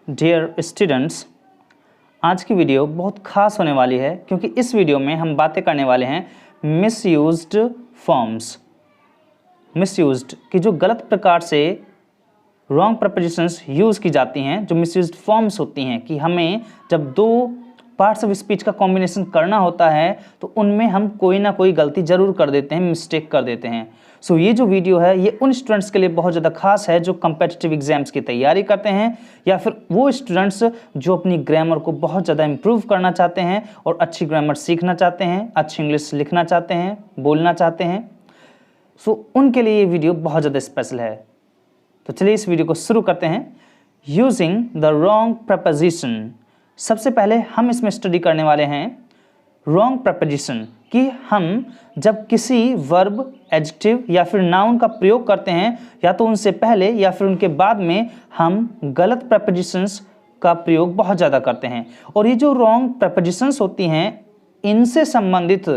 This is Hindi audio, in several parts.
डियर स्टूडेंट्स, आज की वीडियो बहुत खास होने वाली है क्योंकि इस वीडियो में हम बातें करने वाले हैं मिसयूज्ड फॉर्म्स। मिसयूज्ड की जो गलत प्रकार से रॉन्ग प्रपोजिशंस यूज़ की जाती हैं, जो मिसयूज्ड फॉर्म्स होती हैं कि हमें जब दो पार्ट्स ऑफ स्पीच का कॉम्बिनेशन करना होता है तो उनमें हम कोई ना कोई गलती ज़रूर कर देते हैं, मिस्टेक कर देते हैं। सो ये जो वीडियो है ये उन स्टूडेंट्स के लिए बहुत ज़्यादा खास है जो कम्पिटिटिव एग्जाम्स की तैयारी करते हैं या फिर वो स्टूडेंट्स जो अपनी ग्रामर को बहुत ज़्यादा इम्प्रूव करना चाहते हैं और अच्छी ग्रामर सीखना चाहते हैं, अच्छी इंग्लिश लिखना चाहते हैं, बोलना चाहते हैं। सो उनके लिए ये वीडियो बहुत ज़्यादा स्पेशल है। तो चलिए इस वीडियो को शुरू करते हैं। Using the wrong preposition. सबसे पहले हम इसमें स्टडी करने वाले हैं रॉन्ग प्रपोजिशन कि हम जब किसी वर्ब, एडजेक्टिव या फिर नाउन का प्रयोग करते हैं या तो उनसे पहले या फिर उनके बाद में हम गलत प्रपोजिशंस का प्रयोग बहुत ज़्यादा करते हैं। और ये जो रॉन्ग प्रपोजिशंस होती हैं इनसे संबंधित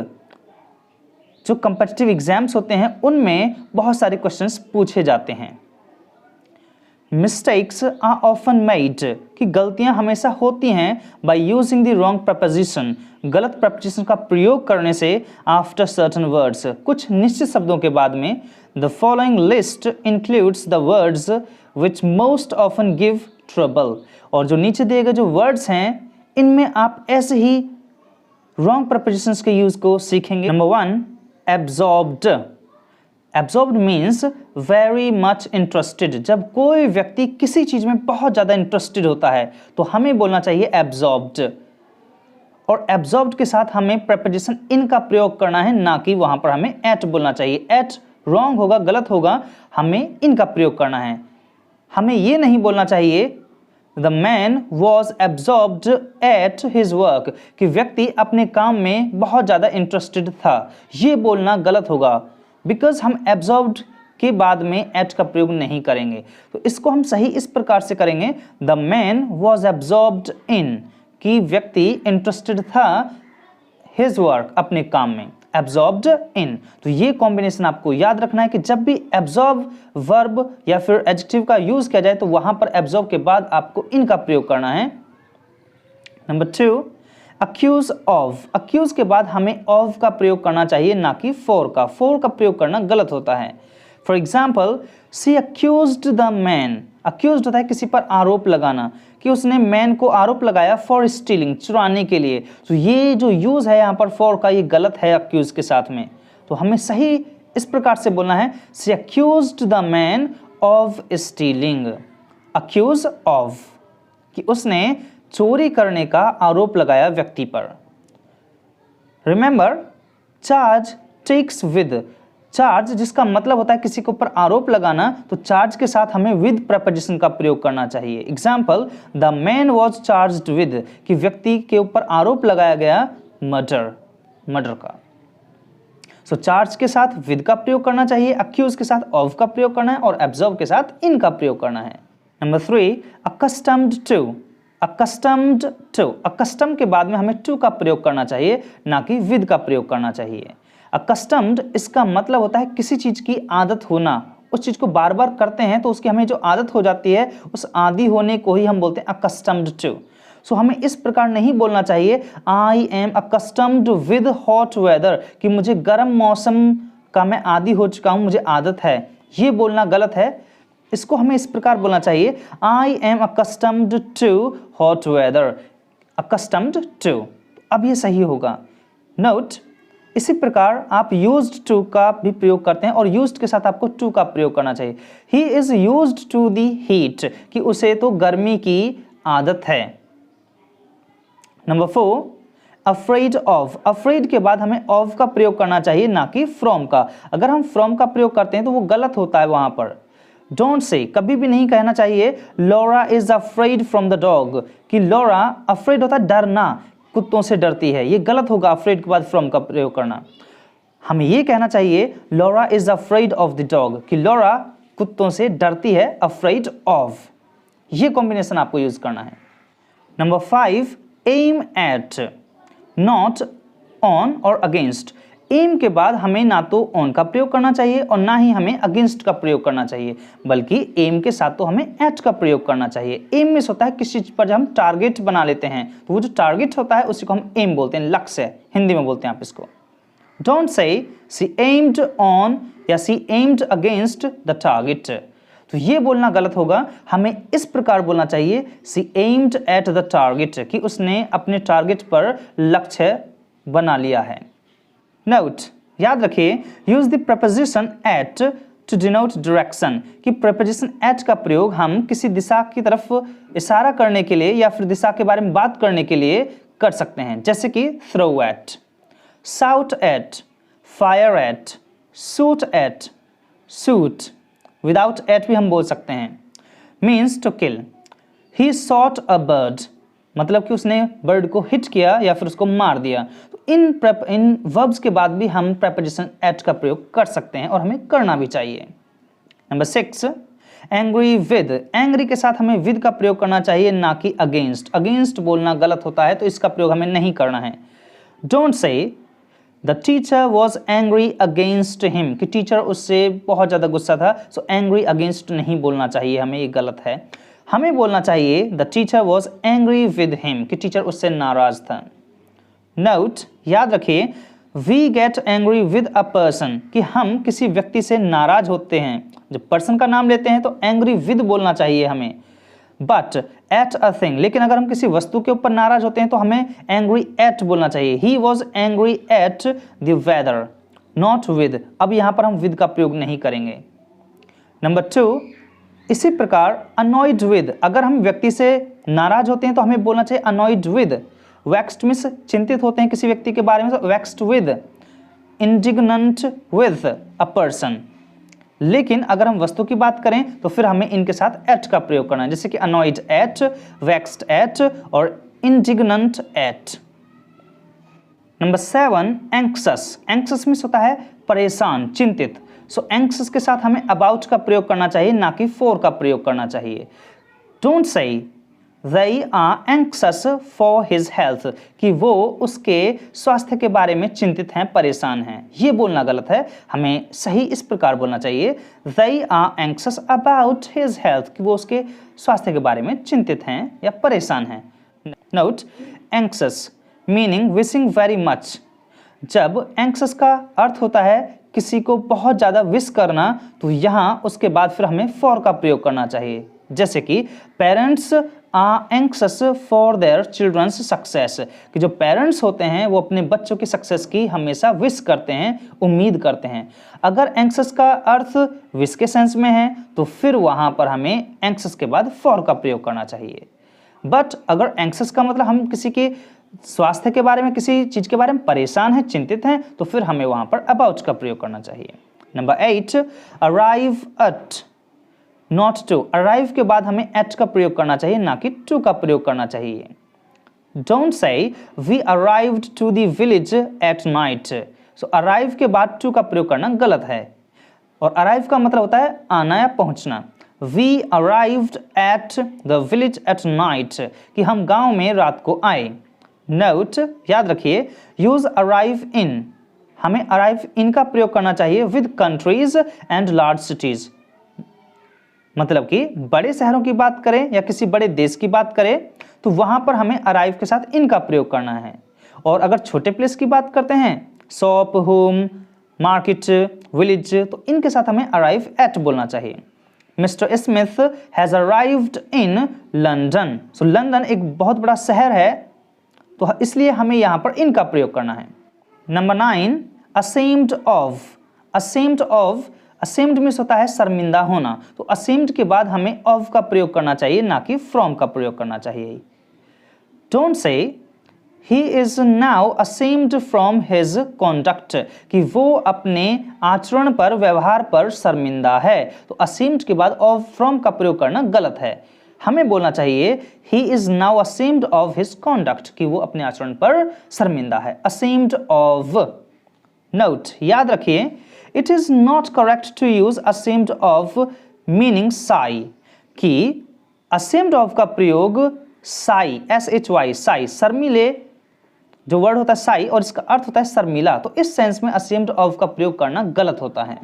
जो कम्पिटिटिव एग्जाम्स होते हैं उनमें बहुत सारे क्वेश्चंस पूछे जाते हैं। मिस्टेक्स आर ऑफन मेड कि गलतियां हमेशा होती हैं by using the wrong preposition, गलत प्रपोजिशन का प्रयोग करने से आफ्टर सर्टेन वर्ड्स, कुछ निश्चित शब्दों के बाद में। The following list includes the words which most often give trouble. और जो नीचे दिए गए जो वर्ड्स हैं इनमें आप ऐसे ही रॉन्ग प्रपोजिशंस के यूज को सीखेंगे। Number 1, absorbed. Absorbed means very much interested. जब कोई व्यक्ति किसी चीज में बहुत ज्यादा इंटरेस्टेड होता है तो हमें बोलना चाहिए एब्जॉर्ब्ड। और एब्जॉर्ब्ड के साथ हमें प्रपोजिशन इन का प्रयोग करना है, ना कि वहां पर हमें एट बोलना चाहिए। एट रॉन्ग होगा, गलत होगा, हमें इनका प्रयोग करना है। हमें ये नहीं बोलना चाहिए the man was absorbed at his work कि व्यक्ति अपने काम में बहुत ज्यादा इंटरेस्टेड था। ये बोलना गलत होगा बिकॉज हम एब्जॉर्ब्ड के बाद में एट का प्रयोग नहीं करेंगे। तो इसको हम सही इस प्रकार से करेंगे, द मैन वॉज एब्जॉर्ब्ड इन कि व्यक्ति इंटरेस्टेड था हिज वर्क अपने काम में, एब्जॉर्ब्ड इन। तो ये कॉम्बिनेशन आपको याद रखना है कि जब भी एब्जॉर्ब वर्ब या फिर एडजेक्टिव का यूज किया जाए तो वहां पर एब्जॉर्ब के बाद आपको इनका प्रयोग करना है। Number 2, accused of. अक्यूज के बाद हमें ऑफ का प्रयोग करना चाहिए, ना कि फॉर का। फॉर का प्रयोग करना गलत होता है। For example, she accused the man. Accused होता है किसी पर आरोप लगाना कि उसने मैन को आरोप लगाया फॉर स्टीलिंग, चुराने के लिए। तो ये जो यूज है यहाँ पर फॉर का ये गलत है अक्यूज के साथ में। तो हमें सही इस प्रकार से बोलना है, she accused the man of stealing. Accuse of कि उसने चोरी करने का आरोप लगाया व्यक्ति पर। Remember, charge takes with. Charge जिसका मतलब होता है किसी के ऊपर आरोप लगाना, तो चार्ज के साथ हमें विद प्रपोजिशन का प्रयोग करना चाहिए। Example, the man was charged with कि व्यक्ति के ऊपर आरोप लगाया गया मर्डर का। सो चार्ज के साथ विद का प्रयोग करना चाहिए, अक्यूज के साथ ऑफ का प्रयोग करना है और एब्जॉर्ब के साथ इन का प्रयोग करना है। Number 3, accustomed to. Accustomed to, accustom के बाद में हमें टू का प्रयोग करना चाहिए, ना कि विद का प्रयोग करना चाहिए। अकस्टम्ड इसका मतलब होता है किसी चीज की आदत होना, उस चीज को बार बार करते हैं तो उसकी हमें जो आदत हो जाती है उस आदी होने को ही हम बोलते हैं अकस्टम्ड टू। सो हमें इस प्रकार नहीं बोलना चाहिए I am accustomed with hot weather कि मुझे गर्म मौसम का मैं आदी हो चुका हूं, मुझे आदत है। ये बोलना गलत है। इसको हमें इस प्रकार बोलना चाहिए, I am accustomed to hot weather. Accustomed to, अब ये सही होगा। नोट, इसी प्रकार आप यूज्ड टू का भी प्रयोग करते हैं और यूज्ड के साथ आपको टू का प्रयोग करना चाहिए। He is used to the heat कि उसे तो गर्मी की आदत है। Number 4, afraid of. अफ्रेड के बाद हमें ऑफ का प्रयोग करना चाहिए, ना कि फ्रॉम का। अगर हम फ्रॉम का प्रयोग करते हैं तो वो गलत होता है। वहां पर डोंट से, कभी भी नहीं कहना चाहिए Laura is afraid from the dog कि लॉरा अफ्रेड होता है डरना, कुत्तों से डरती है। ये गलत होगा अफ्रेड के बाद फ्रॉम का प्रयोग करना। हमें ये कहना चाहिए Laura is afraid of the dog कि लॉरा कुत्तों से डरती है, अफ्रेड ऑफ। ये कॉम्बिनेशन आपको यूज करना है। Number 5, aim at, not on और अगेंस्ट। एम के बाद हमें ना तो ऑन का प्रयोग करना चाहिए और ना ही हमें अगेंस्ट का प्रयोग करना चाहिए, बल्कि एम के साथ तो हमें एट का प्रयोग करना चाहिए। एम में होता है किसी चीज पर जब हम टारगेट बना लेते हैं, तो वो जो टारगेट होता है उसी को हम एम बोलते हैं, लक्ष्य है, हिंदी में बोलते हैं आप इसको। Don't say she aimed on या she aimed against the target, तो ये बोलना गलत होगा। हमें इस प्रकार बोलना चाहिए, she aimed at the target, कि उसने अपने टारगेट पर लक्ष्य बना लिया है। नोट, याद रखिए, use the preposition at to denote direction, कि प्रपोजिशन एट का प्रयोग हम किसी दिशा की तरफ इशारा करने के लिए या फिर दिशा के बारे में बात करने के लिए कर सकते हैं, जैसे कि throw at, shout at, fire at, shoot at, shoot, without at भी हम बोल सकते हैं। Means to kill, he shot a bird, मतलब कि उसने बर्ड को हिट किया या फिर उसको मार दिया। तो इन वर्ब्स के बाद भी हम प्रेपोजिशन एट का प्रयोग कर सकते हैं और हमें करना भी चाहिए। नंबर 6, एंग्री विद, एंग्री के साथ हमें विद का प्रयोग करना चाहिए, ना कि अगेंस्ट। अगेंस्ट बोलना गलत होता है, तो इसका प्रयोग हमें नहीं करना है। Don't say the teacher was angry against him, कि टीचर उससे बहुत ज़्यादा गुस्सा था, सो एंग्री अगेंस्ट नहीं बोलना चाहिए हमें, ये गलत है। हमें बोलना चाहिए the teacher was angry with him, कि टीचर उससे नाराज था। नोट, याद रखिए, we get angry with a person, कि हम किसी व्यक्ति से नाराज होते हैं। जब पर्सन का नाम लेते हैं तो एंग्री विद बोलना चाहिए हमें, बट एट अ थिंग, लेकिन अगर हम किसी वस्तु के ऊपर नाराज होते हैं तो हमें एंग्री एट बोलना चाहिए। He was angry at the weather, not with. अब यहाँ पर हम विद का प्रयोग नहीं करेंगे। नंबर 2, इसी प्रकार अनॉयड विद, अगर हम व्यक्ति से नाराज होते हैं तो हमें बोलना चाहिए अनॉयड विद। वेक्स्ड मीन्स चिंतित होते हैं किसी व्यक्ति के बारे में, तो vexed with, indignant with a person. लेकिन अगर हम वस्तु की बात करें तो फिर हमें इनके साथ एट का प्रयोग करना है, जैसे कि अनॉयड एट, वेक्स्ड एट और indignant at. Number 7, anxious, anxious means होता है परेशान, चिंतित। सो एंक्सस के साथ हमें अबाउट का प्रयोग करना चाहिए, ना कि फॉर का प्रयोग करना चाहिए। डोंट से they are anxious for his health, कि वो उसके स्वास्थ्य के बारे में चिंतित हैं, परेशान हैं, ये बोलना गलत है। हमें सही इस प्रकार बोलना चाहिए, they are anxious about his health, कि वो उसके स्वास्थ्य के बारे में चिंतित हैं या परेशान हैं। Note, anxious meaning wishing very much, जब anxious का अर्थ होता है किसी को बहुत ज़्यादा विश करना, तो यहाँ उसके बाद फिर हमें for का प्रयोग करना चाहिए, जैसे कि parents are anxious for their childrens success, कि जो पेरेंट्स होते हैं वो अपने बच्चों की सक्सेस की हमेशा विश करते हैं, उम्मीद करते हैं। अगर एंक्सस का अर्थ विश के सेंस में है तो फिर वहाँ पर हमें एंक्सस के बाद फॉर का प्रयोग करना चाहिए। बट अगर एंक्सस का मतलब हम किसी के स्वास्थ्य के बारे में, किसी चीज़ के बारे में परेशान हैं, चिंतित हैं, तो फिर हमें वहाँ पर अबाउट का प्रयोग करना चाहिए। Number 8, arrive at, not to, arrive के बाद हमें एट का प्रयोग करना चाहिए, ना कि टू का प्रयोग करना चाहिए। Don't say we arrived to the village at night, so arrive के बाद टू का प्रयोग करना गलत है, और अराइव का मतलब होता है आना या पहुंचना। We arrived at the village at night, कि हम गांव में रात को आए। नोट, याद रखिए, यूज अराइव इन, हमें अराइव इन का प्रयोग करना चाहिए with countries and large cities, मतलब कि बड़े शहरों की बात करें या किसी बड़े देश की बात करें तो वहां पर हमें अराइव के साथ इन का प्रयोग करना है। और अगर छोटे प्लेस की बात करते हैं, शॉप, होम, मार्केट, विलेज, तो इनके साथ हमें अराइव एट बोलना चाहिए। Mister Smith has arrived in London, so London एक बहुत बड़ा शहर है, तो इसलिए हमें यहाँ पर इन का प्रयोग करना है। Number 9, ashamed of, ashamed of, ashamed means होता है शर्मिंदा होना, तो असेम्ड के बाद हमें ऑफ का प्रयोग करना चाहिए, ना कि फ्रॉम का प्रयोग करना चाहिए। डोंट से he is now ashamed from his conduct, कि वो अपने आचरण पर, व्यवहार पर शर्मिंदा है, तो असेम्ड के बाद ऑफ फ्रॉम का प्रयोग करना गलत है। हमें बोलना चाहिए he is now ashamed of his conduct, कि वो अपने आचरण पर शर्मिंदा है, असेम्ड ऑफ। नोट, याद रखिए, it is not correct to use assumed of meaning साई, कि असेम्ड ऑफ का प्रयोग साई, SHY, साई, शर्मीले जो वर्ड होता है साई और इसका अर्थ होता है शर्मिला, तो इस सेंस में असेम्ड ऑफ का प्रयोग करना गलत होता है।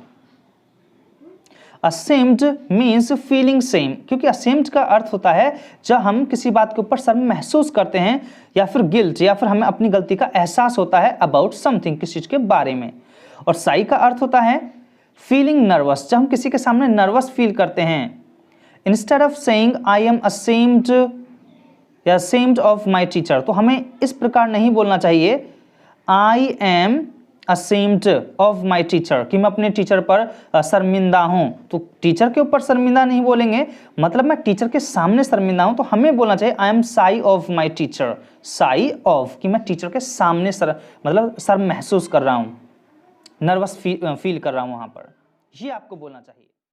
असेम्ड मीन्स फीलिंग सेम, क्योंकि असेम्ड का अर्थ होता है जब हम किसी बात के ऊपर शर्म महसूस करते हैं या फिर गिल्ट, या फिर हमें अपनी गलती का एहसास होता है अबाउट समथिंग, किसी चीज के बारे में। और साई का अर्थ होता है फीलिंग नर्वस, जब हम किसी के सामने नर्वस फील करते हैं। Instead of saying I am ashamed या असेम्ड ऑफ माई टीचर, तो हमें इस प्रकार नहीं बोलना चाहिए I M ashamed of my teacher, कि मैं अपने टीचर पर शर्मिंदा हूं। तो टीचर के ऊपर शर्मिंदा नहीं बोलेंगे, मतलब मैं टीचर के सामने शर्मिंदा हूं, तो हमें बोलना चाहिए I M sigh of my teacher. Sigh of, कि मैं टीचर के सामने मतलब शर्म महसूस कर रहा हूं, नर्वस फील कर रहा हूं वहां पर, ये आपको बोलना चाहिए।